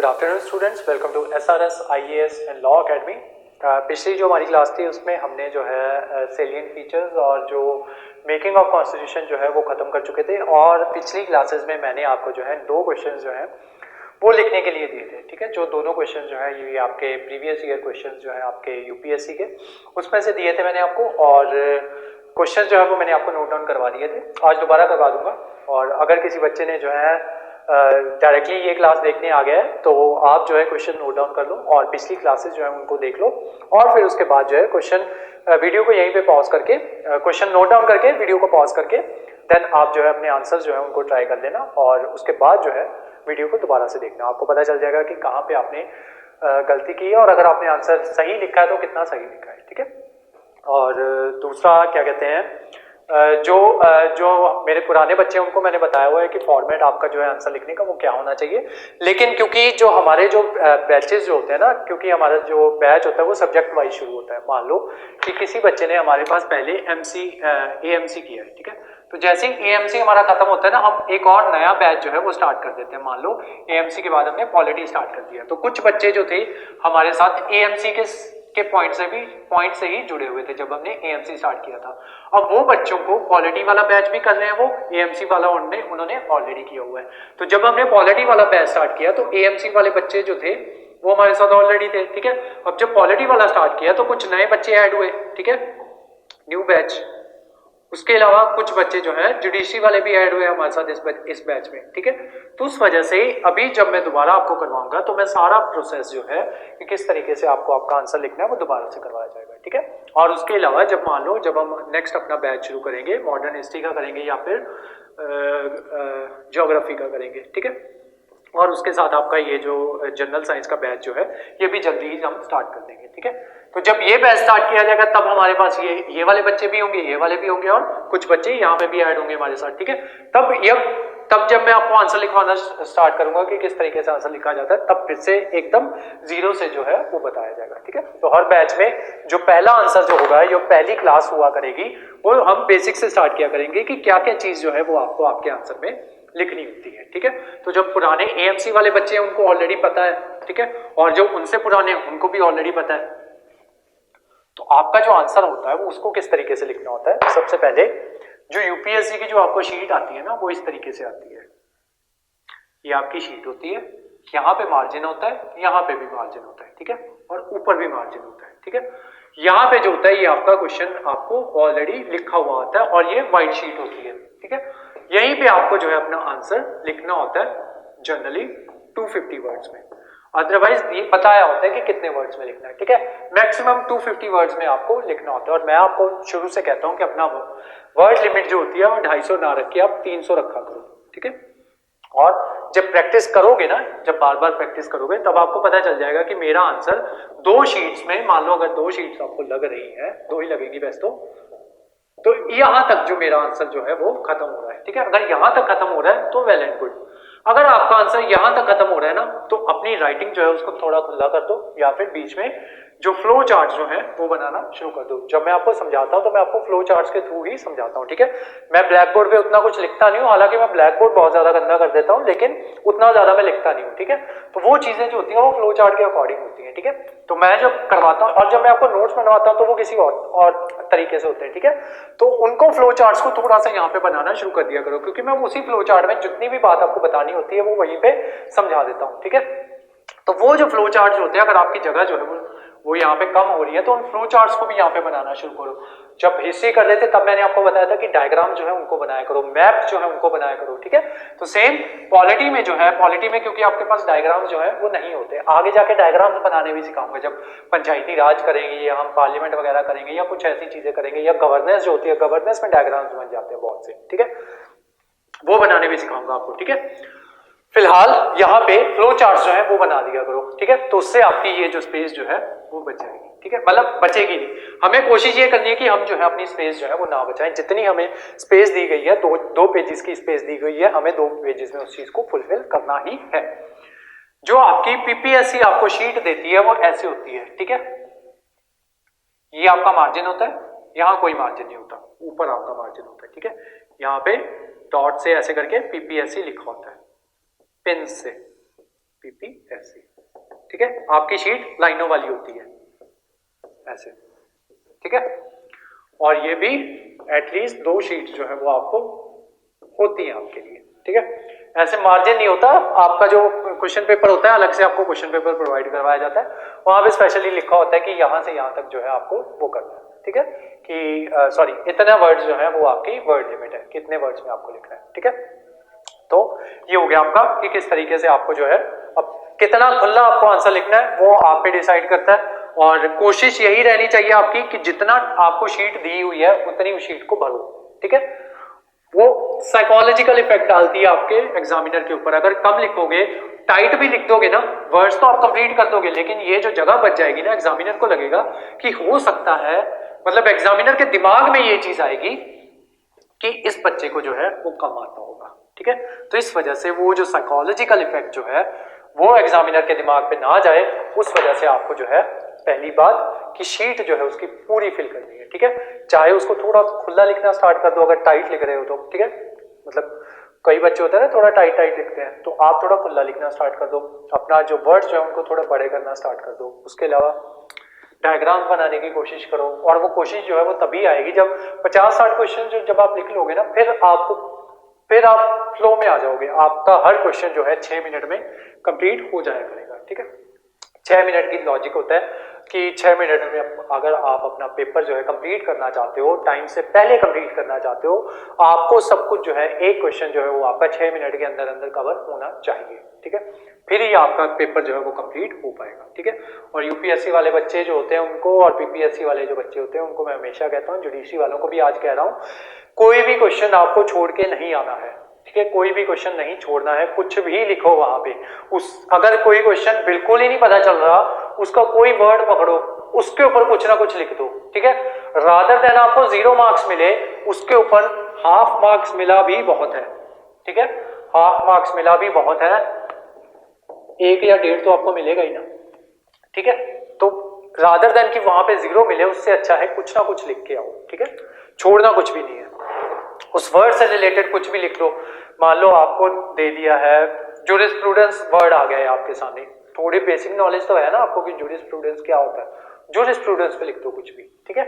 Afternoon students, welcome to SRS IAS and law academy. पिछली जो हमारी क्लास थी उसमें हमने जो है सेलिएंट फीचर्स और जो मेकिंग ऑफ कॉन्स्टिट्यूशन जो है वो ख़त्म कर चुके थे। और पिछली क्लासेस में मैंने आपको जो है 2 क्वेश्चंस जो हैं वो लिखने के लिए दिए थे, ठीक है। जो दोनों क्वेश्चन जो है ये आपके प्रीवियस ईयर क्वेश्चन जो है आपके UPSC के उसमें से दिए थे मैंने आपको, और क्वेश्चन जो है वो मैंने आपको नोट डाउन करवा दिए थे। आज दोबारा करवा दूंगा, और अगर किसी बच्चे ने जो है डायरेक्टली ये क्लास देखने आ गया है तो आप जो है क्वेश्चन नोट डाउन कर लो और पिछली क्लासेस जो है उनको देख लो, और फिर उसके बाद जो है क्वेश्चन वीडियो को यहीं पे पॉज करके क्वेश्चन नोट डाउन करके वीडियो को पॉज करके देन आप जो है अपने आंसर्स जो है उनको ट्राई कर लेना, और उसके बाद जो है वीडियो को दोबारा से देखना। आपको पता चल जाएगा कि कहाँ पे आपने गलती की है, और अगर आपने आंसर सही लिखा है तो कितना सही लिखा है, ठीक है। और दूसरा क्या कहते हैं, जो मेरे पुराने बच्चे हैं उनको मैंने बताया हुआ है कि फॉर्मेट आपका जो है आंसर लिखने का वो क्या होना चाहिए। लेकिन क्योंकि जो हमारे जो बैचेस जो होते हैं ना, क्योंकि हमारा जो बैच होता है वो सब्जेक्ट वाइज शुरू होता है। मान लो कि किसी बच्चे ने हमारे पास पहले AMC किया है, ठीक है। तो जैसे ही AMC हमारा खत्म होता है ना, हम एक और नया बैच जो है वो स्टार्ट कर देते हैं। मान लो AMC के बाद हमने पॉलिटी स्टार्ट कर दिया, तो कुछ बच्चे जो थे हमारे साथ AMC के पॉइंट से ही जुड़े हुए थे जब हमने AMC स्टार्ट किया था। अब वो बच्चों को पॉलिटी वाला बैच भी कर रहे हैं, वो AMC वाला उन्होंने ऑलरेडी किया हुआ है। तो जब हमने पॉलिटी वाला बैच स्टार्ट किया तो AMC वाले बच्चे जो थे वो हमारे साथ ऑलरेडी थे, ठीक है। अब जब पॉलिटी वाला स्टार्ट किया तो कुछ नए बच्चे ऐड हुए, ठीक है, न्यू बैच। उसके अलावा कुछ बच्चे जो है जुडिशरी वाले भी ऐड हुए हमारे साथ इस बैच में, ठीक है। तो उस वजह से अभी जब मैं दोबारा आपको करवाऊंगा तो मैं सारा प्रोसेस जो है कि किस तरीके से आपको आपका आंसर लिखना है वो दोबारा से करवाया जाएगा, ठीक है। और उसके अलावा जब मान लो जब हम नेक्स्ट अपना बैच शुरू करेंगे, मॉडर्न हिस्ट्री का करेंगे या फिर ज्योग्राफी का करेंगे, ठीक है। और उसके साथ आपका ये जो जनरल साइंस का बैच जो है ये भी जल्दी ही हम स्टार्ट कर देंगे, ठीक है। तो जब ये बैच स्टार्ट किया जाएगा तब हमारे पास ये वाले बच्चे भी होंगे, ये वाले भी होंगे, और कुछ बच्चे यहाँ पे भी ऐड होंगे हमारे साथ, ठीक है। तब जब मैं आपको आंसर लिखवाना स्टार्ट करूंगा कि किस तरीके से आंसर लिखा जाता है, तब फिर से एकदम जीरो से जो है वो बताया जाएगा, ठीक है। तो हर बैच में जो पहला आंसर जो होगा, जो पहली क्लास हुआ करेगी, वो हम बेसिक से स्टार्ट किया करेंगे कि क्या क्या चीज जो है वो आपको आपके आंसर में लिखनी होती है, ठीक है। तो जो पुराने AMC वाले बच्चे हैं उनको ऑलरेडी पता है, ठीक है, और जो उनसे पुराने हैं उनको भी ऑलरेडी पता है। तो आपका जो आंसर होता है वो उसको किस तरीके से लिखना होता है, सबसे पहले जो UPSC की जो आपको शीट आती है ना वो इस तरीके से आती है। ये आपकी शीट होती है, यहाँ पे मार्जिन होता है, यहाँ पे भी मार्जिन होता है, ठीक है, और ऊपर भी मार्जिन होता है, ठीक है। यहाँ पे जो होता है ये आपका क्वेश्चन आपको ऑलरेडी लिखा हुआ होता है, और ये व्हाइट शीट होती है, ठीक है। यहीं पे आपको जो है अपना आंसर लिखना होता है जनरली 250 वर्ड्स में। अदरवाइज ये बताया होता है कि कितने वर्ड्स में लिखना है, ठीक है। मैक्सिमम 250 वर्ड्स में आपको लिखना होता है, और मैं आपको शुरू से कहता हूं कि अपना वर्ड लिमिट जो होती है वो 250 ना रख के आप 300 रखा करो, ठीक है। और जब प्रैक्टिस करोगे ना, जब बार बार प्रैक्टिस करोगे तब आपको पता चल जाएगा कि मेरा आंसर 2 शीट्स में, मान लो अगर 2 शीट्स आपको लग रही है, 2 ही लगेगी वैसे तो यहां तक जो मेरा आंसर जो है वो खत्म हो रहा है, ठीक है। अगर यहां तक खत्म हो रहा है तो वेल एंड गुड। अगर आपका आंसर यहां तक खत्म हो रहा है ना, तो अपनी राइटिंग जो है उसको थोड़ा खुला कर दो, या फिर बीच में जो फ्लो चार्ट जो है वो बनाना शुरू कर दो। जब मैं आपको समझाता हूं तो मैं आपको फ्लो चार्ट्स के थ्रू ही समझाता हूं, ठीक है। मैं ब्लैक बोर्ड पे उतना कुछ लिखता नहीं हूं, हालांकि मैं ब्लैक बोर्ड बहुत ज्यादा गंदा कर देता हूं, लेकिन उतना ज्यादा मैं लिखता नहीं हूं, ठीक है। तो वो चीजें जो होती हैं वो फ्लो चार्ट के अकॉर्डिंग होती हैं, ठीक है। तो मैं जब करवाता हूं और जब मैं आपको नोट्स बनवाता हूं तो वो किसी और तरीके से होते हैं, ठीक है। तो उनको फ्लो चार्ट्स को थोड़ा सा यहाँ पे बनाना शुरू कर दिया करो, क्योंकि मैं उसी फ्लो चार्ट में जितनी भी बात आपको बतानी होती है वो वहीं पे समझा देता हूँ, ठीक है। तो वो जो फ्लो चार्ट्स होते हैं, अगर आपकी जगह जो है वो यहाँ पे कम हो रही है तो उन फ्लो चार्ट्स को भी यहाँ पे बनाना शुरू करो। जब हिस्ट्री कर रहे थे तब मैंने आपको बताया था कि डायग्राम जो है उनको बनाया करो, मैप जो है उनको बनाया करो, ठीक है। तो सेम पॉलिटी में जो है, पॉलिटी में क्योंकि आपके पास डायग्राम जो है वो नहीं होते, आगे जाके डायग्राम बनाने भी सिखाऊंगा जब पंचायती राज करेंगे या हम पार्लियामेंट वगैरह करेंगे या कुछ ऐसी चीजें करेंगे, या गवर्नेंस जो होती है, गवर्नेंस में डायग्राम्स बन जाते हैं बहुत से, ठीक है, वो बनाने भी सिखाऊंगा आपको, ठीक है। फिलहाल यहाँ पे फ्लो चार्ट जो है वो बना दिया करो, ठीक है। तो उससे आपकी ये जो स्पेस जो है वो बच जाएगी, ठीक है, मतलब बचेगी नहीं। हमें कोशिश ये करनी है कि हम जो है अपनी स्पेस जो है वो ना बचाएं। जितनी हमें स्पेस दी गई है, दो पेजेस की स्पेस दी गई है, हमें 2 पेजेस में उस चीज को फुलफिल करना ही है। जो आपकी PPSC आपको शीट देती है वो ऐसी होती है, ठीक है। ये आपका मार्जिन होता है, यहाँ कोई मार्जिन नहीं होता, ऊपर आपका मार्जिन होता है, ठीक है। यहाँ पे डॉट से ऐसे करके PPSC लिखा होता है, पेन से PPSC, ठीक है। आपकी शीट लाइनों वाली होती है ऐसे, ठीक है। और ये भी एटलीस्ट 2 शीट जो है वो आपको होती है आपके लिए, ठीक है। ऐसे मार्जिन नहीं होता, आपका जो क्वेश्चन पेपर होता है अलग से आपको क्वेश्चन पेपर प्रोवाइड करवाया जाता है, वहां पे स्पेशली लिखा होता है कि यहां से यहां तक जो है आपको वो करना है, ठीक है। कि सॉरी इतना वर्ड्स जो है वो आपकी वर्ड लिमिट है, कितने वर्ड्स में आपको लिखना है, ठीक है। तो ये हो गया आपका कि किस तरीके से आपको जो है, अब कितना खुला आपको आंसर लिखना है वो आप पे डिसाइड करता है। और कोशिश यही रहनी चाहिए आपकी कि जितना आपको शीट दी हुई है उतनी उस शीट को भरो, ठीक है। वो साइकोलॉजिकल इफेक्ट डालती है आपके एग्जामिनर के ऊपर। अगर कम लिखोगे, टाइट भी लिख दोगे ना, वर्ड्स तो आप कंप्लीट कर दोगे, लेकिन ये जो जगह बच जाएगी ना, एग्जामिनर को लगेगा कि हो सकता है, मतलब एग्जामिनर के दिमाग में ये चीज आएगी कि इस बच्चे को जो है वो कम आता होगा, ठीक है। तो इस वजह से वो जो साइकोलॉजिकल इफेक्ट जो है वो एग्जामिनर के दिमाग पे ना जाए, उस वजह से आपको जो है पहली बात कि शीट जो है उसकी पूरी फिल करनी है, ठीक है। चाहे उसको थोड़ा खुला लिखना स्टार्ट कर दो अगर टाइट लिख रहे हो तो, ठीक है। मतलब कई बच्चे होते हैं ना थोड़ा टाइट टाइट लिखते हैं, तो आप थोड़ा खुला लिखना स्टार्ट कर दो, अपना जो वर्ड्स जो है उनको थोड़ा बड़े करना स्टार्ट कर दो। उसके अलावा डायग्राम बनाने की कोशिश करो, और वो कोशिश जो है वो तभी आएगी जब 50-60 क्वेश्चन जो जब आप लिख लोगे ना, फिर आप फ्लो में आ जाओगे। आपका हर क्वेश्चन जो है 6 मिनट में कंप्लीट हो जाया करेगा, ठीक है। 6 मिनट की लॉजिक होता है कि 6 मिनट में अगर आप अपना पेपर जो है कंप्लीट करना चाहते हो, टाइम से पहले कंप्लीट करना चाहते हो, आपको सब कुछ जो है एक क्वेश्चन जो है वो आपका 6 मिनट के अंदर अंदर कवर होना चाहिए, ठीक है। फिर ही आपका पेपर जो है वो कंप्लीट हो पाएगा, ठीक है। और यूपीएससी वाले बच्चे जो होते हैं उनको, और पीपीएससी वाले जो बच्चे होते हैं उनको मैं हमेशा कहता हूँ, जुडिशरी वालों को भी आज कह रहा हूँ, कोई भी क्वेश्चन आपको छोड़ के नहीं आना है, ठीक है। कोई भी क्वेश्चन नहीं छोड़ना है, कुछ भी लिखो वहां पे। अगर कोई क्वेश्चन बिल्कुल ही नहीं पता चल रहा, उसका कोई वर्ड पकड़ो, उसके ऊपर कुछ ना कुछ लिख दो, ठीक है। रादर देन आपको 0 मार्क्स मिले, उसके ऊपर हाफ मार्क्स मिला भी बहुत है, ठीक है। हाफ मार्क्स मिला भी बहुत है, 1 या 1.5 तो आपको मिलेगा ही ना, ठीक है। तो रादर देन कि वहां पे 0 मिले, उससे अच्छा है कुछ ना कुछ लिख के आओ, ठीक है। छोड़ना कुछ भी नहीं है, उस वर्ड से रिलेटेड कुछ भी लिख लो। मान लो आपको दे दिया है जूरिस्प्रूडेंस, वर्ड आ गया है आपके सामने, थोड़ी बेसिक नॉलेज तो है ना आपको कि जूरिस्प्रूडेंस क्या होता है, जूरिस्प्रूडेंस पे लिख दो कुछ भी, ठीक है,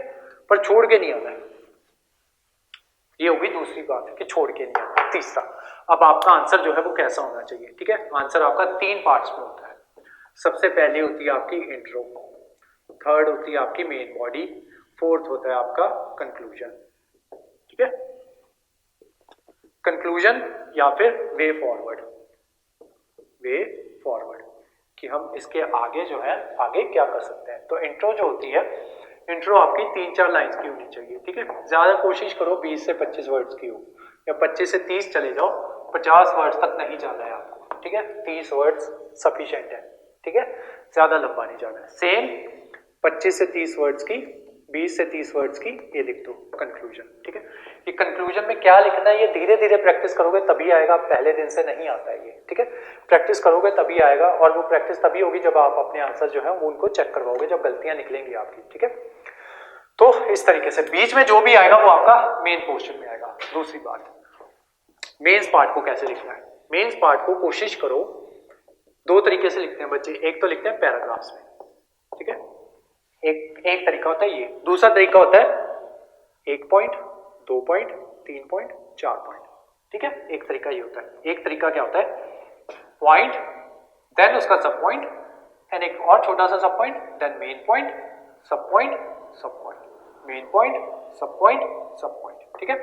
पर छोड़ के नहीं आना है। ये होगी दूसरी बात कि छोड़ के नहीं आना। तीसरा, अब आपका आंसर जो है वो कैसा होना चाहिए, ठीक है। आंसर आपका 3 पार्ट्स में होता है। सबसे पहली होती है आपकी इंट्रो, थर्ड होती है आपकी मेन बॉडी, फोर्थ होता है आपका कंक्लूजन, ठीक है। कंक्लूजन या फिर वे फॉरवर्ड कि हम इसके आगे जो है आगे क्या कर सकते हैं। तो इंट्रो जो होती है, इंट्रो आपकी 3-4 लाइंस की होनी चाहिए, ठीक है। ज्यादा कोशिश करो 20 से 25 वर्ड्स की हो, या 25 से 30 चले जाओ, 50 वर्ड्स तक नहीं जाना है आपको, ठीक है। 30 वर्ड्स सफिशिएंट है, ठीक है, ज्यादा लंबा नहीं जाना है। सेम 25 से 30 वर्ड्स की, 20 से 30 वर्ड्स की ये लिख दो कंक्लूजन, ठीक है। ये कंक्लूजन में क्या लिखना है ये धीरे धीरे प्रैक्टिस करोगे तभी आएगा, पहले दिन से नहीं आता है ये, ठीक है। प्रैक्टिस करोगे तभी आएगा, और वो प्रैक्टिस तभी होगी जब आप अपने आंसर जो है वो उनको चेक करवाओगे, जब गलतियां निकलेंगी आपकी, ठीक है। तो इस तरीके से बीच में जो भी आएगा वो आपका मेन पोर्शन में आएगा। दूसरी बात, मेंस पार्ट को कैसे लिखना है। मेंस पार्ट को कोशिश करो 2 तरीके से लिखते हैं बच्चे, एक तो लिखते हैं पैराग्राफ्स में, ठीक है, एक तरीका होता है ये, दूसरा तरीका होता है 1 पॉइंट, 2 पॉइंट, 3 पॉइंट, 4 पॉइंट, ठीक है। एक तरीका ये होता है। एक तरीका क्या होता है, पॉइंट देन उसका सब पॉइंट, देन एक और छोटा सा सब पॉइंट, देन मेन पॉइंट, सब पॉइंट, सब पॉइंट, मेन पॉइंट, सब पॉइंट, सब पॉइंट, ठीक है।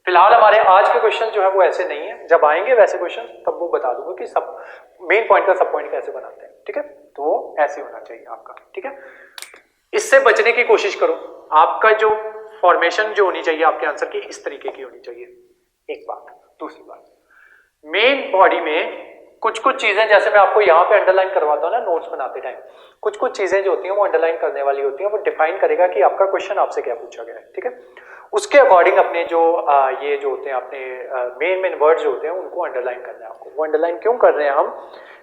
फिलहाल हमारे आज के क्वेश्चन जो है वो ऐसे नहीं है, जब आएंगे वैसे क्वेश्चन तब वो बता दूंगा कि सब मेन पॉइंट का सब पॉइंट कैसे बनाते हैं, ठीक है। तो ऐसे होना चाहिए आपका, ठीक है। इससे बचने की कोशिश करो, आपका जो फॉर्मेशन जो होनी चाहिए आपके आंसर की इस तरीके की होनी चाहिए, एक बात। दूसरी बात, मेन बॉडी में कुछ चीजें, जैसे मैं आपको यहाँ पे अंडरलाइन करवाता हूँ ना नोट्स बनाते टाइम, कुछ चीजें जो होती हैं वो अंडरलाइन करने वाली होती हैं, वो डिफाइन करेगा कि आपका क्वेश्चन आपसे क्या पूछा गया है, ठीक है। उसके अकॉर्डिंग अपने जो ये जो होते हैं अपने मेन वर्ड जो होते हैं उनको अंडरलाइन करना है आपको। वो अंडरलाइन क्यों कर रहे हैं हम,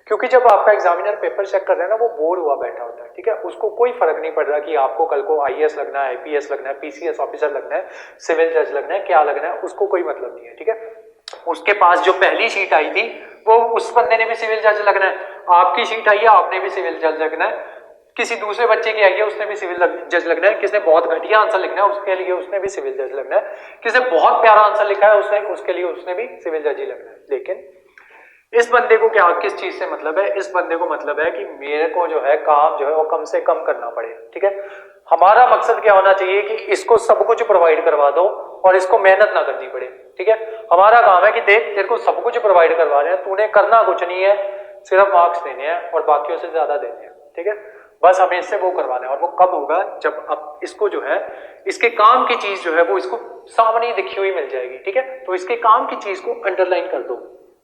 क्योंकि जब आपका एग्जामिनर पेपर चेक कर रहे हैं ना, वो बोर हुआ बैठा होता है, ठीक है। उसको कोई फर्क नहीं पड़ रहा कि आपको कल को आईएएस लगना है, आईपीएस लगना है, पीसीएस ऑफिसर लगना है, सिविल जज लगना है, क्या लगना है, उसको कोई मतलब नहीं है, ठीक है। उसके पास जो पहली शीट आई थी वो उस बंदे ने भी सिविल जज लगना है, आपकी शीट आई है, आपने भी सिविल जज लगना है, किसी दूसरे बच्चे की आई है, उसने भी सिविल जज लगना है, किसने बहुत घटिया आंसर लिखना है उसके लिए उसने भी सिविल जज लगना है, किसने बहुत प्यारा आंसर लिखा है उसके लिए उसने भी सिविल जज ही लगना है। लेकिन इस बंदे को क्या किस चीज से मतलब है? इस बंदे को मतलब है कि मेरे को जो है काम जो है वो कम से कम करना पड़े, ठीक है। हमारा मकसद क्या होना चाहिए कि इसको सब कुछ प्रोवाइड करवा दो और इसको मेहनत ना करनी पड़े, ठीक है। हमारा काम है कि देख तेरे को सब कुछ प्रोवाइड करवा रहे हैं, तूने करना कुछ नहीं है, सिर्फ मार्क्स देने हैं और बाकियों से ज्यादा देने हैं, ठीक है। बस हमें इससे वो करवाना है। और वो कब होगा? जब अब इसको जो है इसके काम की चीज जो है वो इसको सामने दिखी हुई मिल जाएगी, ठीक है। तो इसके काम की चीज को अंडरलाइन कर दो,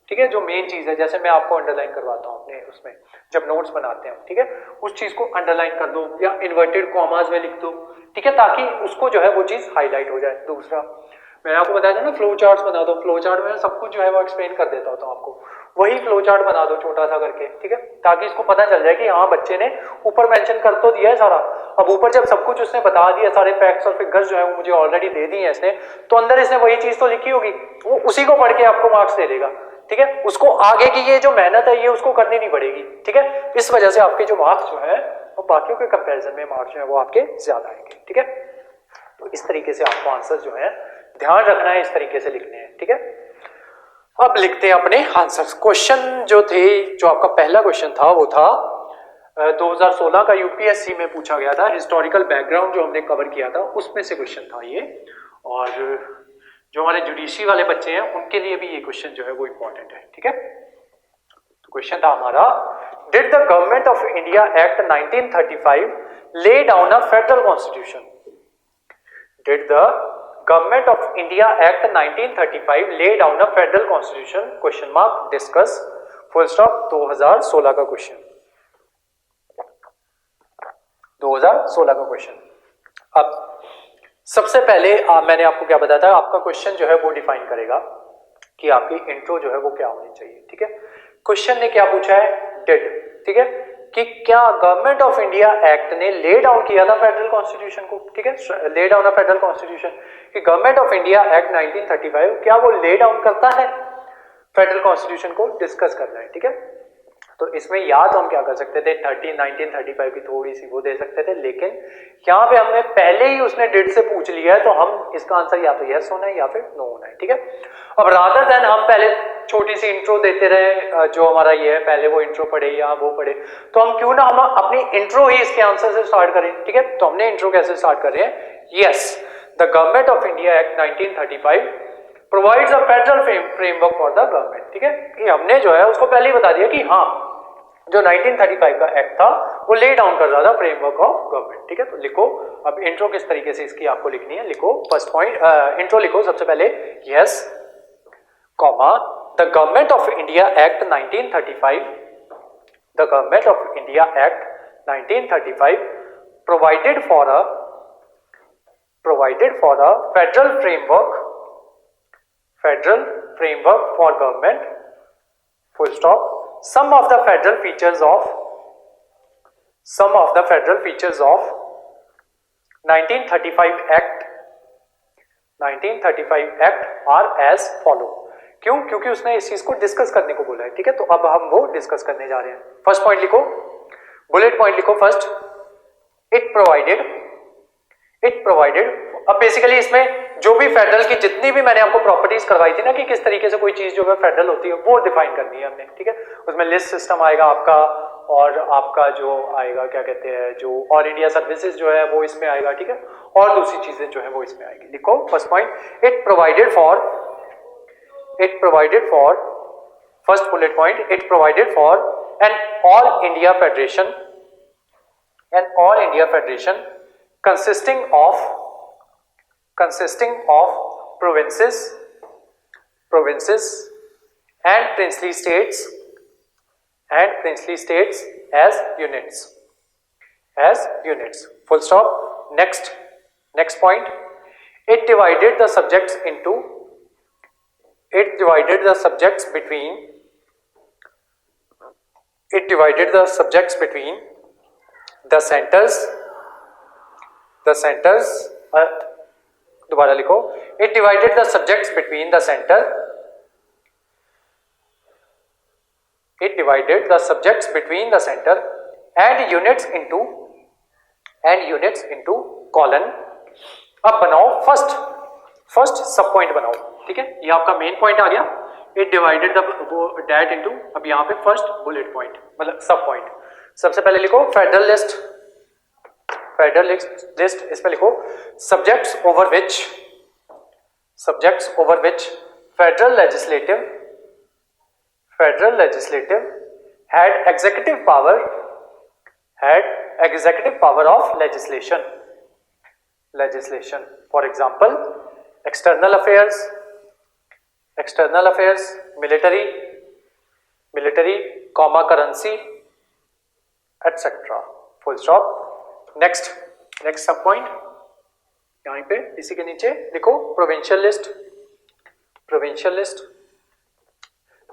ठीक है। जो मेन चीज है, जैसे मैं आपको अंडरलाइन करवाता हूँ अपने उसमें जब नोट्स बनाते हैं, ठीक है, उस चीज को अंडरलाइन कर दो या इन्वर्टेड कॉमास में लिख दो, ठीक है, ताकि उसको जो है वो चीज हाईलाइट हो जाए। दूसरा मैंने आपको बताया था ना, फ्लो चार्ट्स बना दो। फ्लो चार्ट में सब कुछ जो है वो एक्सप्लेन कर देता होता हूँ आपको, वही फ्लो चार्ट बना दो छोटा सा करके, ठीक है, ताकि इसको पता चल जाए कि हाँ बच्चे ने ऊपर मेंशन कर तो दिया है सारा, अब ऊपर जब सब कुछ उसने बता दिया, सारे फैक्ट्स और फिगर्स जो है वो मुझे ऑलरेडी दे दिए हैं इसने, तो अंदर इसने वही चीज तो लिखी होगी, वो उसी को पढ़ के आपको मार्क्स दे देगा, ठीक है। उसको आगे की ये जो मेहनत है ये उसको करनी नहीं पड़ेगी, ठीक है। इस वजह से आपके जो मार्क्स जो है वो बाकियों के कंपैरिजन में मार्क्स जो है वो आपके ज्यादा आएंगे, ठीक है। तो इस तरीके से आपको आंसर जो है ध्यान रखना है, इस तरीके से लिखने हैं, ठीक है। अब लिखते हैं अपने आंसर्स। क्वेश्चन जो थे, जो आपका पहला क्वेश्चन था वो था 2016 का यूपीएससी में पूछा गया था, हिस्टोरिकल बैकग्राउंड जो हमने कवर किया था उसमें से क्वेश्चन था ये। और जो हमारे जुडिशरी वाले बच्चे हैं उनके लिए भी ये क्वेश्चन जो है वो इंपॉर्टेंट है, ठीक है। तो क्वेश्चन था हमारा, did the government of India act 1935 lay down a federal constitution? Did the Government of India Act 1935 lay down a federal constitution? Question mark, discuss, full stop। 2016 का क्वेश्चन, 2016 का क्वेश्चन। अब सबसे पहले मैंने आपको क्या बताया था, आपका क्वेश्चन जो है वो डिफाइन करेगा कि आपकी इंट्रो जो है वो क्या होनी चाहिए, ठीक है। क्वेश्चन ने क्या पूछा है? डिड, ठीक है, कि क्या गवर्नमेंट ऑफ इंडिया एक्ट ने ले डाउन किया था फेडरल कॉन्स्टिट्यूशन को, ठीक है, lay down a federal constitution, कि गवर्नमेंट ऑफ इंडिया एक्ट 1935 क्या वो ले डाउन करता है फेडरल कॉन्स्टिट्यूशन को, डिस्कस करना है, ठीक है। तो इसमें या तो हम क्या कर सकते थे, 1935 की थोड़ी सी वो दे सकते थे, लेकिन यहाँ पे हमने पहले ही उसने डिड से पूछ लिया है, तो हम इसका आंसर या तो यस होना है या फिर नो होना है, ठीक है। अब रादर देन हम पहले छोटी सी इंट्रो देते रहे, जो हमारा ये है पहले वो इंट्रो पढ़े या वो पढ़े, तो हम क्यों ना हम अपनी इंट्रो ही इसके आंसर से स्टार्ट करें, ठीक है। तो हमने इंट्रो कैसे स्टार्ट कर रहे हैं, yes, the government of India act 1935 provides a federal framework for the government, ठीक है। कि हमने जो है उसको पहले ही बता दिया कि हाँ जो 1935 का एक्ट था वो ले डाउन कर रहा था फ्रेमवर्क ऑफ गवर्नमेंट, ठीक है। तो लिखो अब इंट्रो किस तरीके से इसकी आपको लिखनी है, लिखो फर्स्ट पॉइंट, इंट्रो लिखो सबसे पहले, yes comma the government of India act 1935, the government of India act 1935 provided for a federal framework for government, full stop। some of the federal features of 1935 act are as follow। क्यों? क्योंकि उसने इस चीज को discuss करने को बोला है, ठीक है। तो अब हम वो डिस्कस करने जा रहे हैं। फर्स्ट पॉइंट लिखो, बुलेट पॉइंट लिखो फर्स्ट, इट प्रोवाइडेड। अब बेसिकली इसमें जो भी फेडरल की जितनी भी मैंने आपको प्रॉपर्टीज करवाई थी ना कि किस तरीके से कोई चीज जो है फेडरल होती है वो डिफाइन करनी है हमने, ठीक है। उसमें लिस्ट सिस्टम आएगा आपका, और आपका जो आएगा क्या कहते हैं, जो ऑल इंडिया सर्विसेज जो है वो इसमें आएगा, ठीक है, और दूसरी चीजें जो है वो इसमें आएगी। लिखो first point, it provided for first bullet point, it provided for an all India federation consisting of provinces and princely states as units, full stop। next point, it divided the subjects between the centers दोबारा लिखो, it divided the subjects between the center it divided the subjects between the center and units into colon. अब बनाओ first सब point बनाओ. ठीक है, ये आपका मेन पॉइंट आ गया. It divided the that into, अब यहाँ पे फर्स्ट बुलेट पॉइंट मतलब सब पॉइंट. सबसे पहले लिखो फेडरल लिस्ट. इसमें लिखो subjects over which federal legislative had executive power of legislation. For example, external affairs, military, currency, etc. Full stop. Next sub point यहाँ पे इसी के नीचे लिखो provincial list.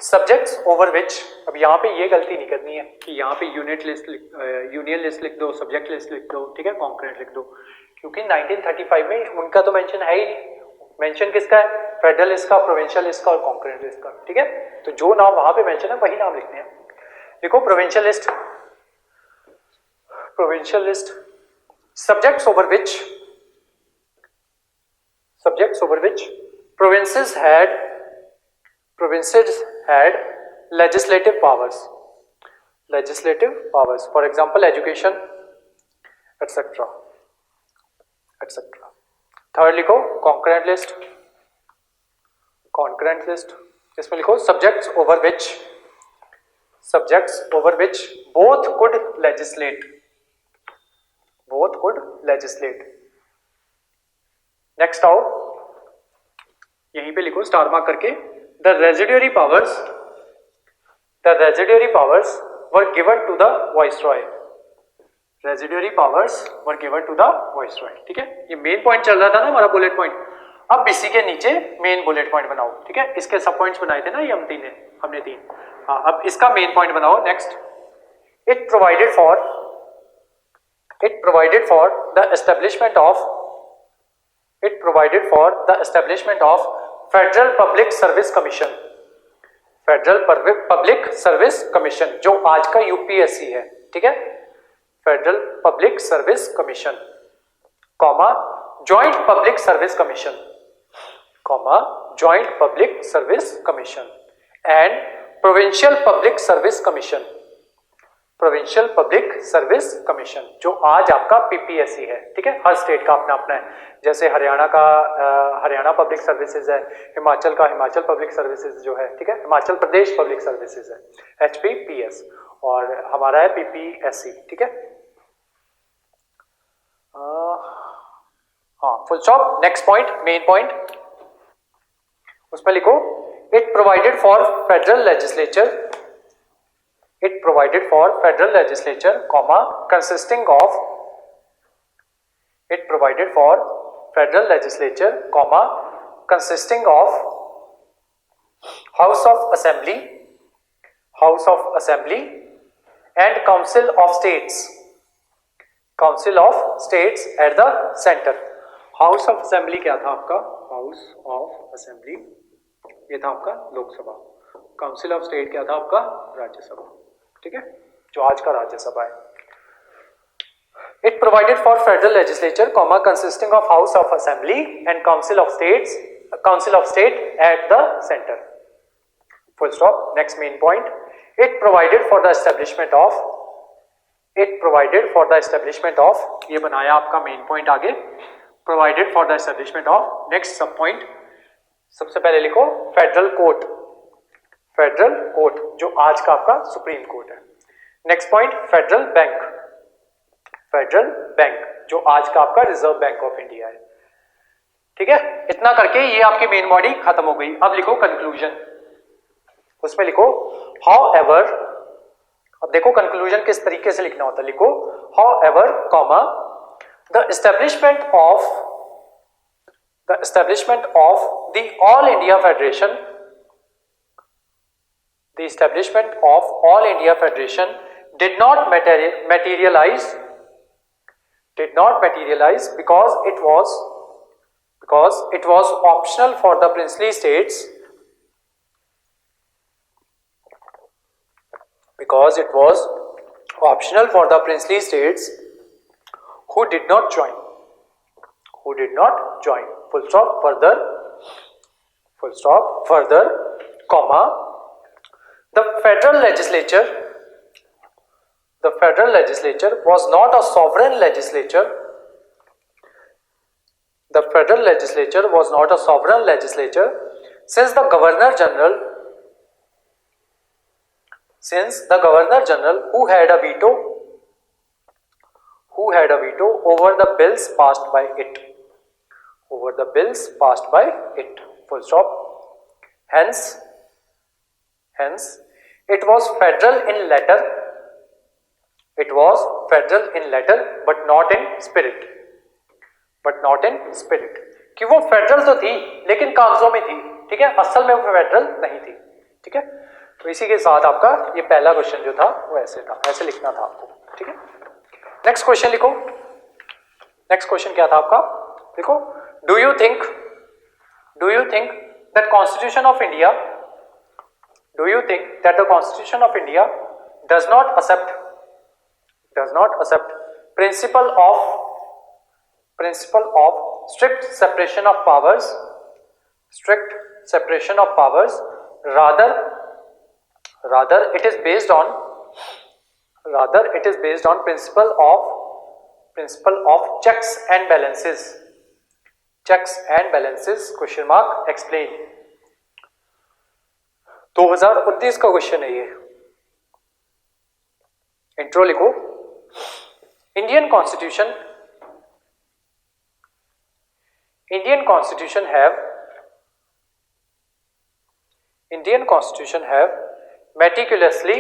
Subjects over which, अब यहाँ पे ये गलती नहीं करनी है कि यहाँ पे यूनियन लिस्ट लिख दो, सब्जेक्ट लिस्ट लिख दो. ठीक है, कॉन्करेंट लिख दो, क्योंकि 1935 में उनका तो मेंशन है ही नहीं. मेंशन किसका है? फेडरल लिस्ट का, प्रोविंशियल लिस्ट का और कॉन्करेंट लिस्ट का. ठीक है, तो जो नाम वहां पे मेंशन है वही नाम लिखने हैं. लिखो provincial list. Subjects over which provinces had legislative powers. For example, education, etc. Third लिखो concurrent list. इसमें लिखो subjects over which both could legislate. Next आओ, यहीं पे लिखो स्टार मार्क करके, the residuary powers were given to the viceroy. ठीक है, ये मेन पॉइंट चल रहा था ना हमारा बुलेट पॉइंट. अब इसी के नीचे मेन बुलेट पॉइंट बनाओ. ठीक है, इसके सब पॉइंट्स बनाए थे ना ये हमने तीन. हाँ, अब इसका मेन पॉइंट बनाओ. Next, it provided for the establishment of Federal Public Service Commission, जो आज का यूपीएससी है. ठीक है, federal public service commission, comma joint public service commission, and provincial public service commission, जो आज आपका पीपीएससी है. ठीक है, हर स्टेट का अपना अपना है. जैसे हरियाणा पब्लिक सर्विसेज है, हिमाचल का हिमाचल पब्लिक सर्विसेज जो है. ठीक है, हिमाचल प्रदेश पब्लिक सर्विसेज है, HPPS, और हमारा है PPSC. ठीक है, हाँ, full stop. Next point, main point, उसमें लिखो it provided for federal legislature, comma consisting of House of Assembly and Council of States at the center. House of Assembly क्या था आपका? ये था आपका लोकसभा. काउंसिल ऑफ स्टेट क्या था आपका? राज्यसभा. ठीक है, जो आज का राज्यसभा है. It provided for federal legislature, comma consisting of House of Assembly and Council of State at the center. Full stop. Next main point. It provided for the establishment of. ये बनाया आपका मेन पॉइंट आगे. Provided for the establishment of. Next सब point, सबसे पहले लिखो federal court, जो आज का आपका सुप्रीम कोर्ट है. नेक्स्ट पॉइंट, फेडरल बैंक, जो आज का आपका रिजर्व बैंक ऑफ इंडिया है. ठीक है, इतना करके ये आपकी मेन बॉडी खत्म हो गई. अब लिखो कंक्लूजन. उसमें लिखो हाउएवर. अब देखो कंक्लूजन किस तरीके से लिखना होता है. लिखो however, comma the establishment of the all India federation did not materialize because it was optional for the princely states because it was optional for the princely states who did not join. Full stop, further, comma. The federal legislature was not a sovereign legislature. The federal legislature was not a sovereign legislature since the Governor General who had a veto over the bills passed by it. Full stop. Hence, it was federal in letter, but not in spirit. कि वो federal तो थी लेकिन कागजों में थी, ठीक है, असल में वो फेडरल नहीं थी, ठीक है। तो इसी के साथ आपका ये पहला क्वेश्चन जो था वो ऐसे था, ऐसे लिखना था आपको, ठीक है। नेक्स्ट क्वेश्चन लिखो। नेक्स्ट क्वेश्चन क्या था आपका, देखो, do you think that constitution of India does not accept principle of strict separation of powers, rather it is based on principle of checks and balances, question mark, explain। 2019 का question है ये। Intro लिखो। Indian constitution have meticulously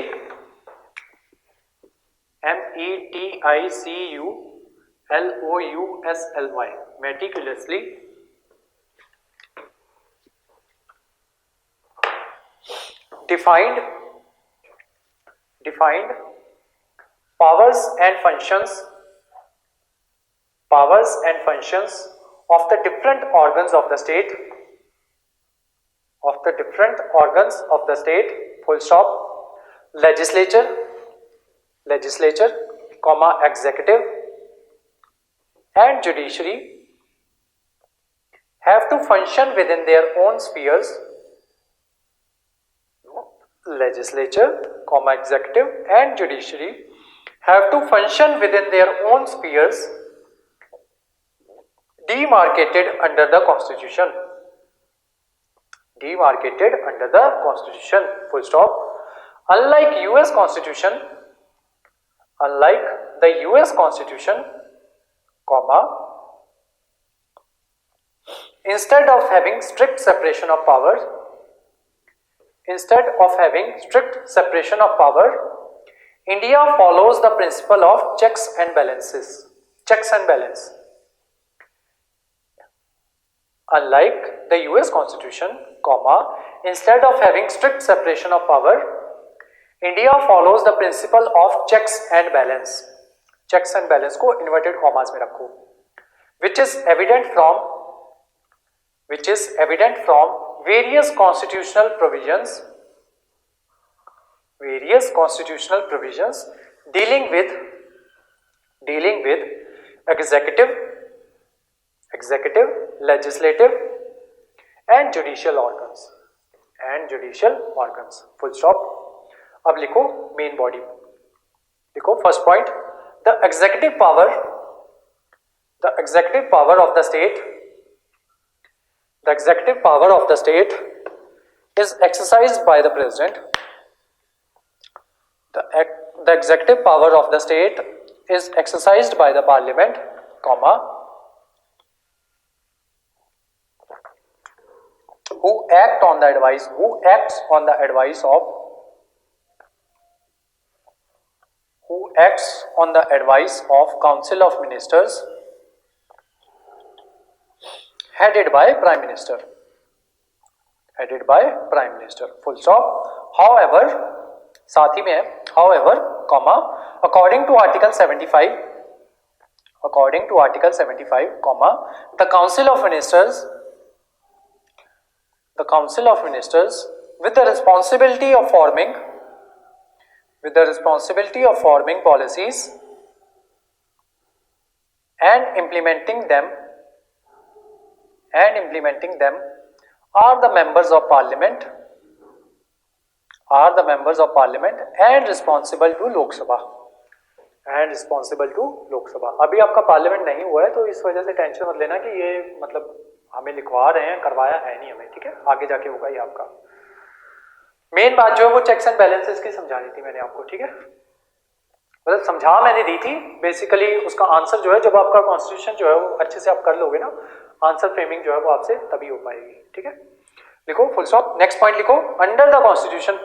meticulously defined powers and functions of the different organs of the state, full stop। legislature, comma, executive and judiciary have to function within their own spheres, legislature, comma, executive and judiciary have to function within their own spheres demarcated under the constitution, full stop। unlike the US constitution, comma, instead of having strict separation of power, India follows the principle of checks and balance. Unlike the US constitution, comma, instead of having strict separation of power, India follows the principle of checks and balance को inverted commas में रखो, which is evident from various constitutional provisions dealing with executive, legislative and judicial organs, full stop। अब लिखो main body, लिखो first point, the executive power of the state is exercised by the president. The executive power of the state is exercised by the parliament, comma, who acts on the advice of Council of Ministers headed by Prime Minister, full stop। However, साथ ही में है however, comma, according to Article 75, comma, the Council of Ministers with the responsibility of forming with the responsibility of forming policies and implementing them are the members of parliament and responsible to Lok Sabha अभी आपका parliament नहीं हुआ है तो इस वजह से tension मत लेना कि ये मतलब हमें लिखवा रहे हैं, करवाया है नहीं हमें, ठीक है, आगे जाके होगा ये आपका। मेन बात जो है वो चेक्स एंड बैलेंसेस की समझानी थी मैंने आपको, ठीक है, मतलब समझा मैंने दी थी बेसिकली। उसका आंसर जो है जब आपका कॉन्स्टिट्यूशन जो है वो अच्छे से आप कर लोगे ना, आंसर फ्रेमिंग जो है वो आपसे तभी हो पाएगी, ठीक है। लिखो फुल स्टॉप, नेक्स्ट पॉइंट लिखो, under the constitutional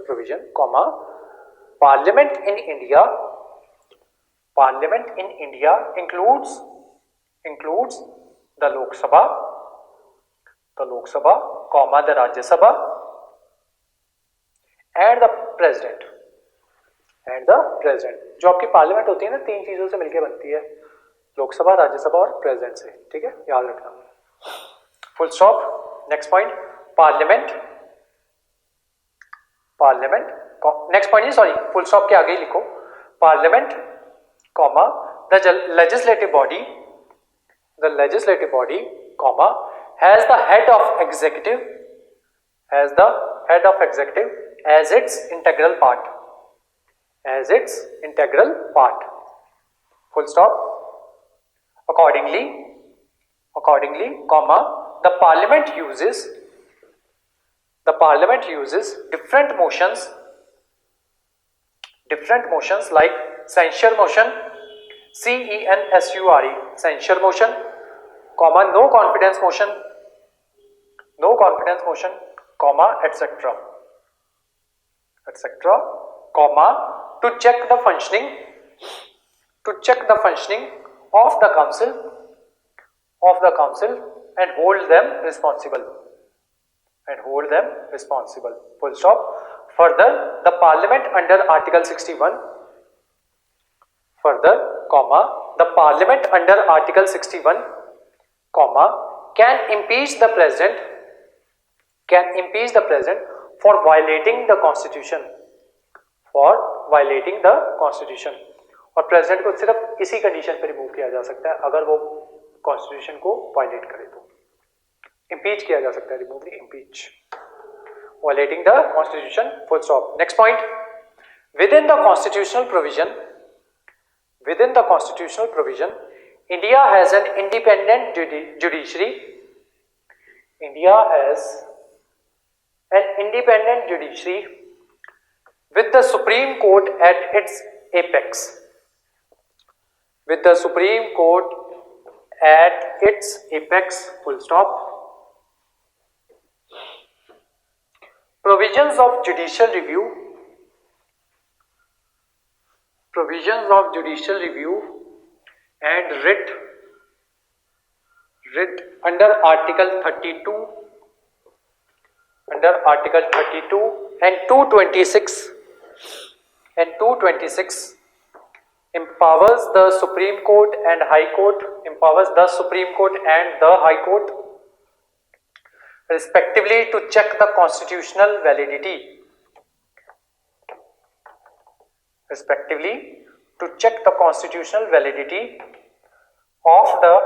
provision comma parliament in India includes the Lok Sabha, comma the Rajya Sabha and the president जो आपकी पार्लियामेंट होती है ना, तीन चीजों से मिलकर बनती है, लोकसभा, राज्यसभा और प्रेसिडेंट से, ठीक है, याद रखना। Full stop, next point parliament, next point sorry full stop के आगे ही लिखो parliament comma the legislative body comma has the head of executive as its integral part, full stop, accordingly comma the parliament uses different motions like censure motion, CENSURE, censure motion, comma no confidence motion, comma etc, comma to check the functioning of the council and hold them responsible, full stop. Further, the parliament under article 61 comma can impeach the president for violating the constitution, और president को सिर्फ इसी condition पे remove किया जा सकता है अगर वो कॉन्स्टिट्यूशन को वायलेट करे तो इम्पीच किया जा सकता है, remove the impeach, violating the constitution, full stop. Next point, within the constitutional provision India has an independent judiciary, with the Supreme Court at its apex, full stop. Provisions of judicial review and writ under Article 32 and 226 empowers the Supreme Court and High Court, respectively to check the constitutional validity of the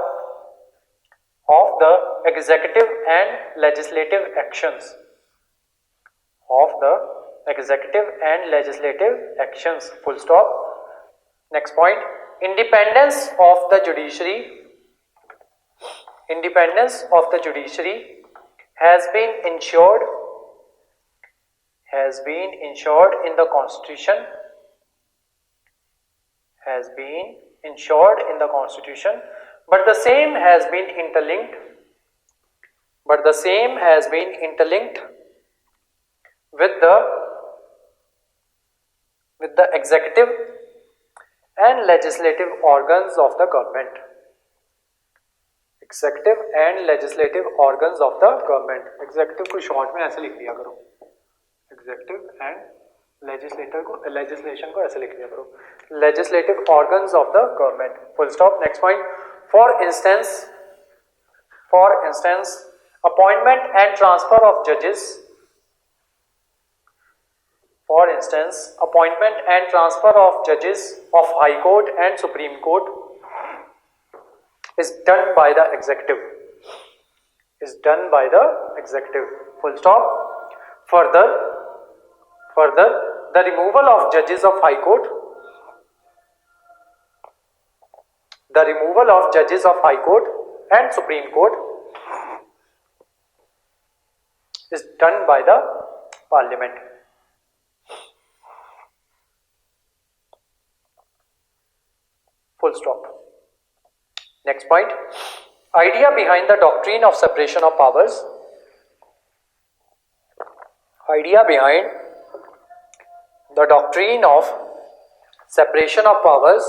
executive and legislative actions, full stop. Next point, independence of the judiciary has been ensured in the constitution, but the same has been interlinked with the executive and legislative organs of the government. Executive को short में ऐसे लिख लिया करो, executive and legislation को ऐसे लिख लिया करो, legislative organs of the government, full stop. Next point, for instance appointment and transfer of judges For instance, appointment and transfer of judges of High Court and Supreme Court is done by the executive. Is done by the executive. Full stop. Further, the removal of judges of High Court. The removal of judges of High Court and Supreme Court is done by the Parliament. Full stop. Next point. Idea behind the doctrine of separation of powers. Idea behind the doctrine of separation of powers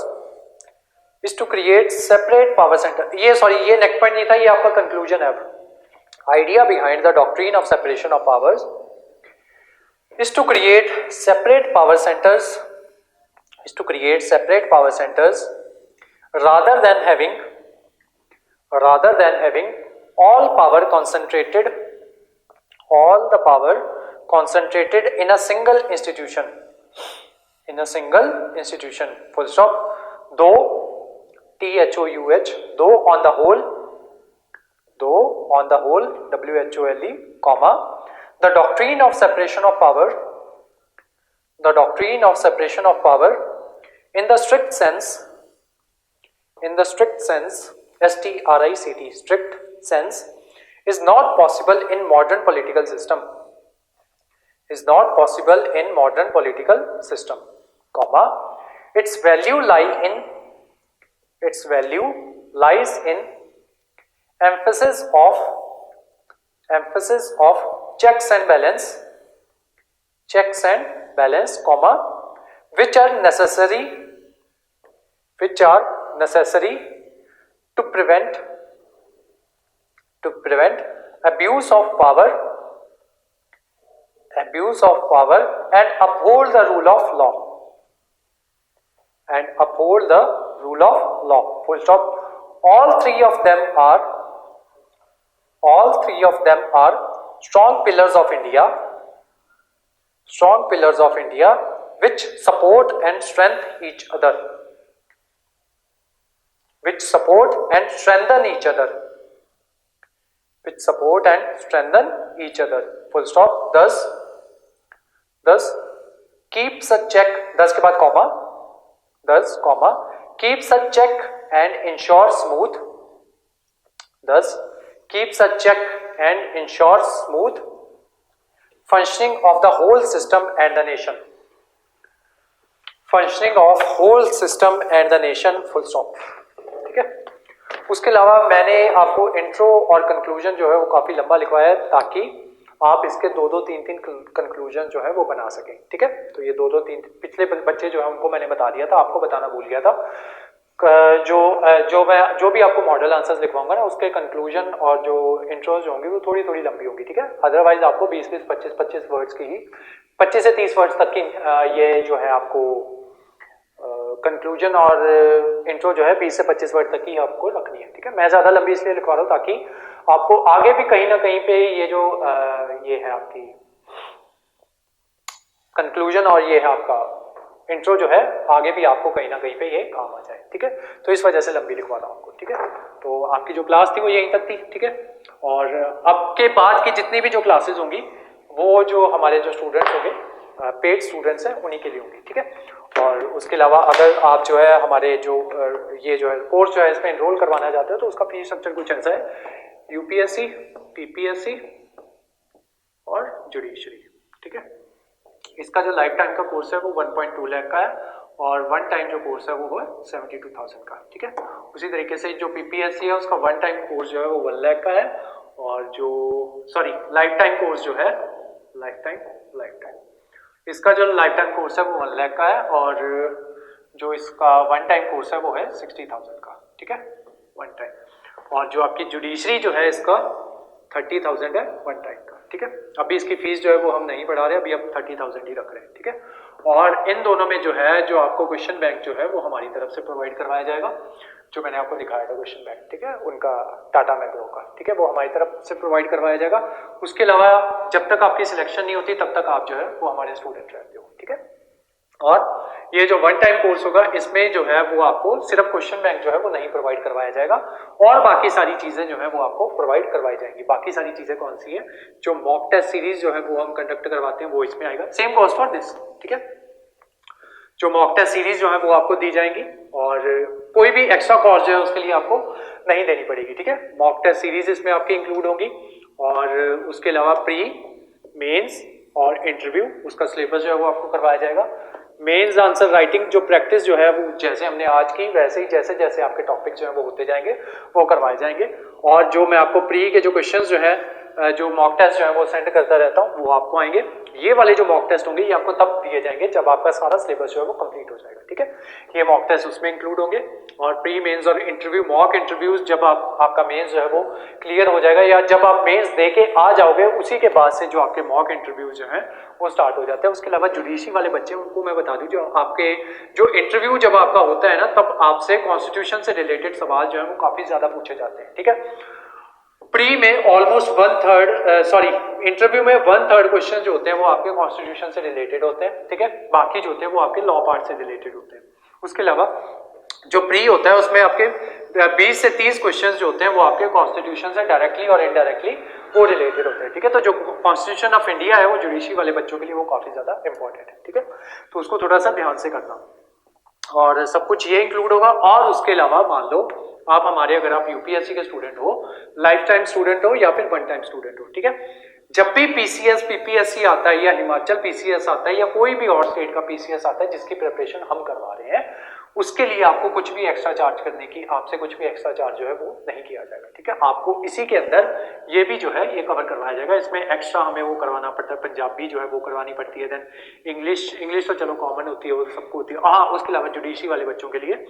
is to create separate power center. ये next point नहीं था, ये आपका conclusion है. Idea behind the doctrine of separation of powers is to create separate power centers. Rather than having all the power concentrated in a single institution. Full stop. Though on the whole, WHOLE, comma, the doctrine of separation of power in the strict sense, strict sense, is not possible in modern political system. Comma, its value lies in emphasis of checks and balance, comma, which are necessary to prevent abuse of power and uphold the rule of law. Full stop. All three of them are strong pillars of India, which support and strengthen each other. Full stop. Thus keeps a check, thus के बाद comma, keeps a check and ensures smooth functioning of the whole system and the nation. Full stop. ठीक है. उसके अलावा मैंने आपको intro और conclusion जो है वो काफी लंबा लिखवाया है ताकि आप इसके 2-3 कंक्लूजन जो है वो बना सकें. ठीक है. तो ये 2-3 पिछले बच्चे जो है उनको मैंने बता दिया था, आपको बताना भूल गया था. जो भी आपको मॉडल आंसर्स लिखवाऊंगा ना, उसके कंक्लूजन और जो इंट्रोज होंगी वो थोड़ी लंबी होंगी. ठीक है. अदरवाइज आपको 20-20, 25-25 वर्ड्स की ही 25 से 30 वर्ड्स तक की ये जो है आपको कंक्लूजन और इंट्रो जो है 20 से 25 वर्ड तक ही आपको रखनी है. ठीक है. मैं ज्यादा लंबी इसलिए लिखवा रहा हूँ ताकि आपको आगे भी कहीं ना कहीं पे ये जो ये है आपकी कंक्लूजन और ये है आपका इंट्रो जो है आगे भी आपको कहीं ना कहीं पे ये काम आ जाए. ठीक है. तो इस वजह से लंबी लिखवा रहा हूँ आपको. ठीक है. तो आपकी जो क्लास थी वो यहीं तक थी. ठीक है. और अब के बाद की जितनी भी जो क्लासेस होंगी वो जो हमारे जो स्टूडेंट्स होंगे पेड स्टूडेंट्स हैं उन्हीं के लिए होंगी. ठीक है. और उसके अलावा अगर आप जो है हमारे जो ये जो है कोर्स जो है इसमें एनरोल करवाना चाहते हो तो उसका फीस स्ट्रक्चर कुछ ऐसा है. यूपीएससी, पीपीएससी और जुडिशरी. ठीक है. इसका जो लाइफ टाइम का कोर्स है वो 1.2 लाख का है और वन टाइम जो कोर्स है वो है 72,000 का. ठीक है. उसी तरीके से जो पीपीएससी है उसका वन टाइम कोर्स जो है वो 1 लाख का है और जो लाइफ टाइम कोर्स जो है लाइफ टाइम इसका जो लाइफ टाइम कोर्स है वो 1 लाख का है और जो इसका वन टाइम कोर्स है वो है 60,000 का. ठीक है. One time. और जो आपकी जुडिशरी जो है इसका 30,000 है वन टाइम का. ठीक है. अभी इसकी फीस जो है वो हम नहीं बढ़ा रहे, अभी हम 30,000 ही रख रहे हैं. ठीक है. और इन दोनों में जो है जो आपको क्वेश्चन बैंक जो है वो हमारी तरफ से प्रोवाइड करवाया जाएगा, जो मैंने आपको दिखाया था क्वेश्चन बैंक. ठीक है. उनका टाटा मैक्रो का. ठीक है. वो हमारी तरफ से प्रोवाइड करवाया जाएगा. उसके अलावा जब तक आपकी सिलेक्शन नहीं होती तब तक आप जो है वो हमारे स्टूडेंट रहते हो. ठीक है। और ये जो वन टाइम कोर्स होगा इसमें जो है वो आपको सिर्फ क्वेश्चन बैंक जो है वो नहीं प्रोवाइड करवाया जाएगा और बाकी सारी चीजें जो है वो आपको प्रोवाइड करवाई जाएंगी। बाकी सारी चीजें कौन सी है, जो मॉक टेस्ट सीरीज जो है वो हम कंडक्ट करवाते हैं वो इसमें आएगा, सेम कॉस्ट फॉर दिस, ठीक है। जो मॉक टेस्ट सीरीज जो है वो आपको दी जाएंगी और कोई भी एक्स्ट्रा कॉस्ट जो है उसके लिए आपको नहीं देनी पड़ेगी, ठीक है। मॉक टेस्ट सीरीज इसमें आपकी इंक्लूड होंगी और उसके अलावा प्री, मेंस और इंटरव्यू उसका सिलेबस जो है वो आपको करवाया जाएगा। मेंस आंसर राइटिंग जो प्रैक्टिस जो है वो जैसे हमने आज की वैसे ही जैसे जैसे आपके टॉपिक जो है वो होते जाएंगे वो करवाए जाएंगे। और जो मैं आपको प्री के जो क्वेश्चंस जो है जो मॉक टेस्ट जो है वो सेंड करता रहता हूँ वो आपको आएंगे। ये वाले जो मॉक टेस्ट होंगे ये आपको तब दिए जाएंगे जब आपका सारा सिलेबस जो है वो कंप्लीट हो जाएगा, ठीक है। ये मॉक टेस्ट उसमें इंक्लूड होंगे और प्री, मेंस और इंटरव्यू, मॉक इंटरव्यूज जब आपका मेंस जो है वो क्लियर हो जाएगा या जब आप मेंस दे के आ जाओगे उसी के बाद से जो आपके मॉक इंटरव्यूज जो है वो स्टार्ट हो जाते हैं। उसके अलावा जुडिशरी वाले बच्चे उनको मैं बता दूं, जो आपके जो इंटरव्यू जब आपका होता है ना तब आपसे कॉन्स्टिट्यूशन से रिलेटेड सवाल जो है वो काफी ज्यादा पूछे जाते हैं, ठीक है। प्री में ऑलमोस्ट 1/3 इंटरव्यू में 1/3 क्वेश्चन जो होते हैं वो आपके कॉन्स्टिट्यूशन से रिलेटेड होते हैं, ठीक है। बाकी जो होते हैं वो आपके लॉ पार्ट से रिलेटेड होते हैं। उसके अलावा जो प्री होता है उसमें आपके 20 से 30 क्वेश्चंस जो होते हैं वो आपके कॉन्स्टिट्यूशन से डायरेक्टली और इनडायरेक्टली वो रिलेटेड होते हैं, ठीक है। तो जो कॉन्स्टिट्यूशन ऑफ इंडिया है वो जुडिशरी वाले बच्चों के लिए वो काफी ज्यादा इंपॉर्टेंट है, ठीक है। तो उसको थोड़ा सा ध्यान से करना और सब कुछ ये इंक्लूड होगा। और उसके अलावा मान लो आप हमारे, अगर आप यूपीएससी के स्टूडेंट हो, लाइफ टाइम स्टूडेंट हो या फिर वन टाइम स्टूडेंट हो, ठीक है। जब भी पीसीएस, पीपीएससी आता है या हिमाचल पीसीएस आता है या कोई भी और स्टेट का पीसीएस आता है जिसकी प्रिपरेशन हम करवा रहे हैं, उसके लिए आपको कुछ भी एक्स्ट्रा चार्ज करने की, आपसे कुछ भी एक्स्ट्रा चार्ज जो है वो नहीं किया जाएगा, ठीक है। आपको इसी के अंदर ये भी जो है ये कवर करवाया जाएगा। इसमें एक्स्ट्रा हमें वो करवाना पड़ता है, पंजाबी जो है वो करवानी पड़ती है, देन इंग्लिश तो चलो कॉमन होती है, वो सबको होती है। हाँ, उसके अलावा जुडिशरी वाले बच्चों के लिए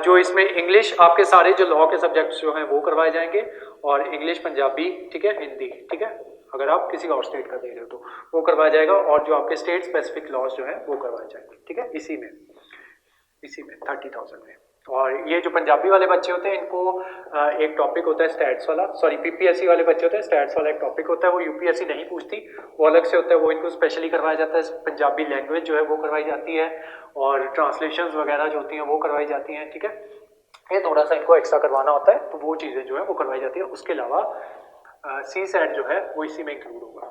जो इसमें इंग्लिश, आपके सारे जो लॉ के सब्जेक्ट्स जो हैं वो करवाए जाएंगे और इंग्लिश, पंजाबी, ठीक है, हिंदी, ठीक है, अगर आप किसी और स्टेट का दे रहे हो तो वो करवाया जाएगा और जो आपके स्टेट स्पेसिफिक लॉज जो है वो करवाए जाएंगे, ठीक है, इसी में 30,000 में। और ये जो पंजाबी वाले बच्चे होते हैं इनको एक टॉपिक होता है स्टैट्स वाला, सॉरी पीपीएससी वाले बच्चे होते हैं, स्टैट्स वाला एक टॉपिक होता है, वो यूपीएससी नहीं पूछती, वो अलग से होता है, वो इनको स्पेशली करवाया जाता है। पंजाबी लैंग्वेज जो है वो करवाई जाती है और ट्रांसलेशंस वगैरह जो होती हैं वो करवाई जाती हैं, ठीक है। ये थोड़ा सा इनको एक्स्ट्रा करवाना होता है तो वो चीज़ें जो है वो करवाई जाती है। उसके अलावा सी सेट जो है वो इसी में इंक्लूड होगा,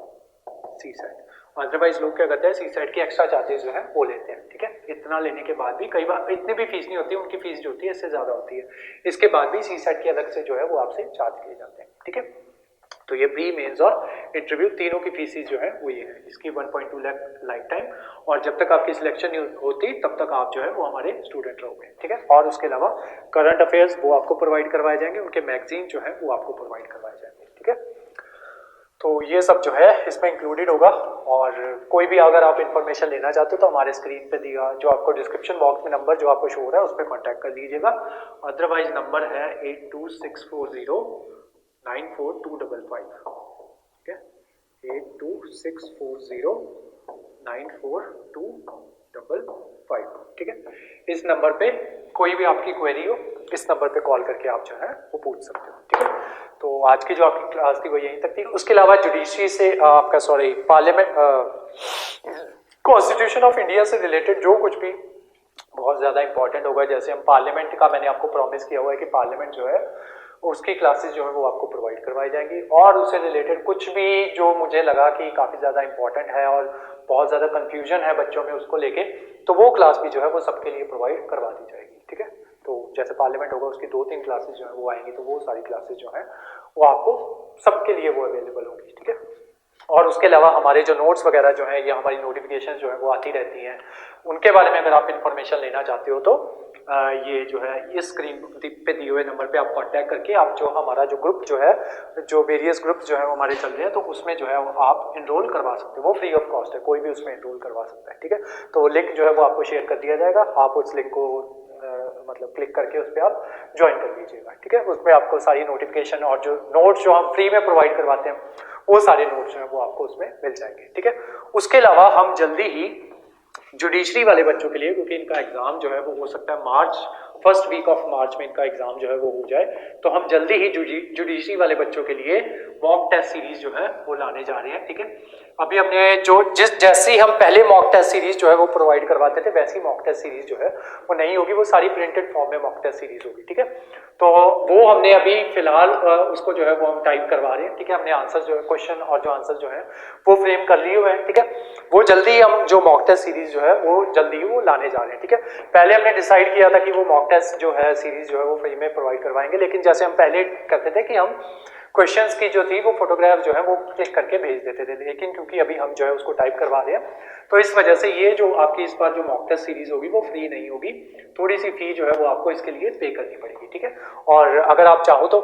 सी सेट। अदरवाइज लोग क्या करते हैं, सी सेट के एक्स्ट्रा चार्जेस जो है वो लेते हैं, ठीक है। इतना लेने के बाद भी कई बार इतनी भी फीस नहीं होती, उनकी फीस जो होती है इससे ज्यादा होती है, इसके बाद भी सी सेट के अलग से जो है वो आपसे चार्ज किए जाते हैं, ठीक है। तो ये प्री, मेंस और इंटरव्यू तीनों की फीसिस जो है वो ये है, इसकी 1.2 लाख लाइफ टाइम, और जब तक आपकी सिलेक्शन नहीं होती तब तक आप जो है वो हमारे स्टूडेंट रहोगे, ठीक है। और उसके अलावा करंट अफेयर्स वो आपको प्रोवाइड करवाए जाएंगे, उनके मैगजीन जो है वो आपको प्रोवाइड करवाए जाएंगे, ठीक है। तो ये सब जो है इसमें इंक्लूडेड होगा। और कोई भी अगर आप इन्फॉर्मेशन लेना चाहते हो तो हमारे स्क्रीन पे दिया जो आपको डिस्क्रिप्शन बॉक्स में नंबर जो आपको शो हो रहा है उस पर कॉन्टैक्ट कर दीजिएगा। अदरवाइज नंबर है 8264094255, ठीक है, 8264094255, ठीक है। इस नंबर पे कोई भी आपकी क्वेरी हो इस नंबर पे कॉल करके आप जो है वो पूछ सकते हो, ठीक है। तो आज की जो आपकी क्लास थी वो यहीं तक थी। उसके अलावा जुडिशरी से आपका पार्लियामेंट, कॉन्स्टिट्यूशन ऑफ इंडिया से रिलेटेड जो कुछ भी बहुत ज़्यादा इंपॉर्टेंट होगा, जैसे हम पार्लियामेंट का मैंने आपको प्रॉमिस किया हुआ है कि पार्लियामेंट जो है उसकी क्लासेस जो है वो आपको प्रोवाइड करवाई जाएंगी। और उससे रिलेटेड कुछ भी जो मुझे लगा कि काफ़ी ज़्यादा इंपॉर्टेंट है और बहुत ज़्यादा कन्फ्यूजन है बच्चों में उसको लेके, तो वो क्लास भी जो है वो सबके लिए प्रोवाइड करवा दी जाएगी, ठीक है। तो जैसे पार्लियामेंट होगा उसकी 2-3 क्लासेस जो है वो आएंगी, तो वो सारी क्लासेस जो है वो आपको सबके लिए वो अवेलेबल होंगी, ठीक है। और उसके अलावा हमारे जो नोट्स वगैरह जो है या हमारी नोटिफिकेशन जो है वो आती रहती हैं, उनके बारे में अगर आप इन्फॉर्मेशन लेना चाहते हो तो ये जो है इस स्क्रीन पे दिए हुए नंबर पे आप कांटेक्ट करके आप जो हमारा जो ग्रुप जो है, जो वेरियस ग्रुप जो है वो हमारे चल रहे हैं, तो उसमें जो है वो आप इनरोल करवा सकते हो, वो फ्री ऑफ कॉस्ट है, कोई भी उसमें इनरोल करवा सकता है, ठीक है। तो वो लिंक जो है वो आपको शेयर कर दिया जाएगा, आप उस लिंक को मतलब क्लिक करके उस पर आप ज्वाइन कर लीजिएगा, ठीक है। उसमें आपको सारी नोटिफिकेशन और जो नोट्स जो हम फ्री में प्रोवाइड करवाते हैं वो सारे नोट्स जो हैं वो आपको उसमें मिल जाएंगे, ठीक है। उसके अलावा हम जल्दी ही जुडिशरी वाले बच्चों के लिए, क्योंकि इनका एग्जाम जो है वो हो सकता है March first week of March में इनका एग्जाम जो है वो हो जाए, तो हम जल्दी ही जुडिशरी वाले बच्चों के लिए मॉक टेस्ट सीरीज जो है वो लाने जा रहे हैं। ठीक है, अभी हमने जो जैसी हम पहले मॉक टेस्ट सीरीज जो है वो प्रोवाइड करवाते थे, वैसी मॉक टेस्ट सीरीज जो है वो नहीं होगी, वो सारी प्रिंटेड फॉर्म में मॉक टेस्ट सीरीज होगी। ठीक है, तो वो हमने अभी फिलहाल उसको जो है वो हम टाइप करवा रहे हैं। ठीक है, हमने आंसर जो है क्वेश्चन और जो आंसर जो है वो फ्रेम कर लिए हुए हैं। ठीक है, वो जल्दी हम जो मॉक टेस्ट सीरीज जो है वो जल्दी ही वो लाने जा रहे हैं। ठीक है, पहले हमने डिसाइड किया था कि वो मॉक टेस्ट जो है सीरीज जो है वो फ्री में प्रोवाइड करवाएंगे, लेकिन जैसे हम पहले करते थे कि हम क्वेश्चंस की जो थी वो फोटोग्राफ जो है वो क्लिक करके भेज देते थे, लेकिन क्योंकि अभी हम जो है उसको टाइप करवा रहे हैं, तो इस वजह से ये जो आपकी इस बार जो मॉक टेस्ट सीरीज होगी वो फ्री नहीं होगी, थोड़ी सी फी जो है वो आपको इसके लिए पे करनी पड़ेगी। ठीक है, और अगर आप चाहो तो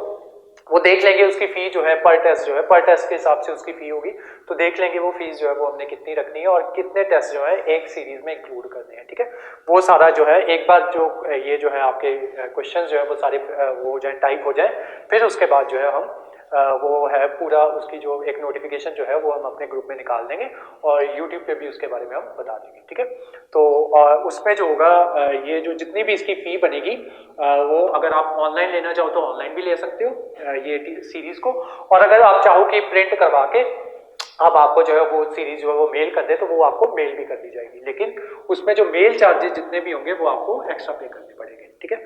वो देख लेंगे उसकी फी जो है पर टेस्ट जो है, पर टेस्ट के हिसाब से उसकी फी होगी, तो देख लेंगे वो फीस जो है वो हमने कितनी रखनी है और कितने टेस्ट जो है एक सीरीज में इंक्लूड करने हैं। ठीक है, वो सारा जो है एक बार जो ये जो है आपके क्वेश्चन जो है वो सारे वो हो जाए, टाइप हो जाए, फिर उसके बाद जो है हम वो है पूरा उसकी जो एक नोटिफिकेशन जो है वो हम अपने ग्रुप में निकाल देंगे और YouTube पे भी उसके बारे में हम बता देंगे। ठीक है, तो उसमें जो होगा ये जो जितनी भी इसकी फी बनेगी वो अगर आप ऑनलाइन लेना चाहो तो ऑनलाइन भी ले सकते हो ये सीरीज को, और अगर आप चाहो कि प्रिंट करवा के अब आपको जो है वो सीरीज जो है वो मेल कर दे तो वो आपको मेल भी कर दी जाएगी, लेकिन उसमें जो मेल चार्जेस जितने भी होंगे वो आपको एक्स्ट्रा पे करने पड़ेंगे। ठीक है,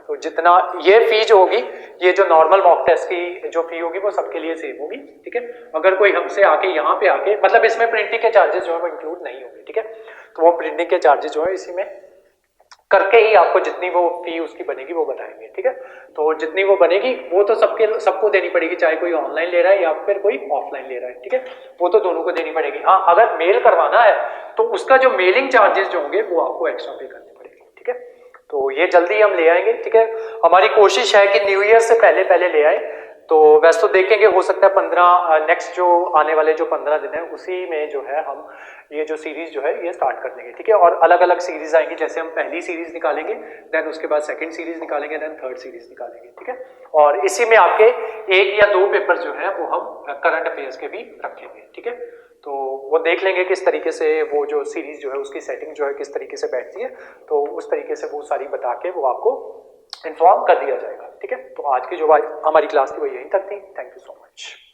तो जितना ये फी जो होगी, ये जो नॉर्मल मॉक टेस्ट की जो फी होगी वो सबके लिए सेम होगी। ठीक है, अगर कोई हमसे आके यहाँ पे आके मतलब इसमें प्रिंटिंग के चार्जेस जो है वो इंक्लूड नहीं होंगे। ठीक है, तो वो प्रिंटिंग के चार्जेस जो है इसी में करके ही आपको जितनी वो फी उसकी बनेगी वो बताएंगे। ठीक है, तो जितनी वो बनेगी वो तो सबको देनी पड़ेगी, चाहे कोई ऑनलाइन ले रहा है या फिर कोई ऑफलाइन ले रहा है। ठीक है, वो तो दोनों को देनी पड़ेगी। हाँ, अगर मेल करवाना है तो उसका जो मेलिंग चार्जेस जो होंगे वो आपको एक्स्ट्रा पे करने पड़ेंगे। ठीक है, तो ये जल्दी हम ले आएंगे। ठीक है, हमारी कोशिश है कि न्यू ईयर से पहले ले आए, तो वैसे तो देखेंगे हो सकता है 15 नेक्स्ट जो आने वाले जो 15 दिन है उसी में जो है हम ये जो सीरीज जो है ये स्टार्ट कर देंगे। ठीक है, और अलग अलग सीरीज आएंगी, जैसे हम पहली सीरीज निकालेंगे, देन उसके बाद सेकंड सीरीज निकालेंगे, देन थर्ड सीरीज निकालेंगे। ठीक है, और इसी में आपके 1 या 2 पेपर जो है वो हम करंट अफेयर्स के भी रखेंगे। ठीक है, तो वो देख लेंगे किस तरीके से वो जो सीरीज जो है उसकी सेटिंग जो है किस तरीके से बैठती है, तो उस तरीके से वो सारी बता के वो आपको इन्फॉर्म कर दिया जाएगा। ठीक है, तो आज की जो हमारी क्लास थी वो यहीं तक थी। Thank you so much.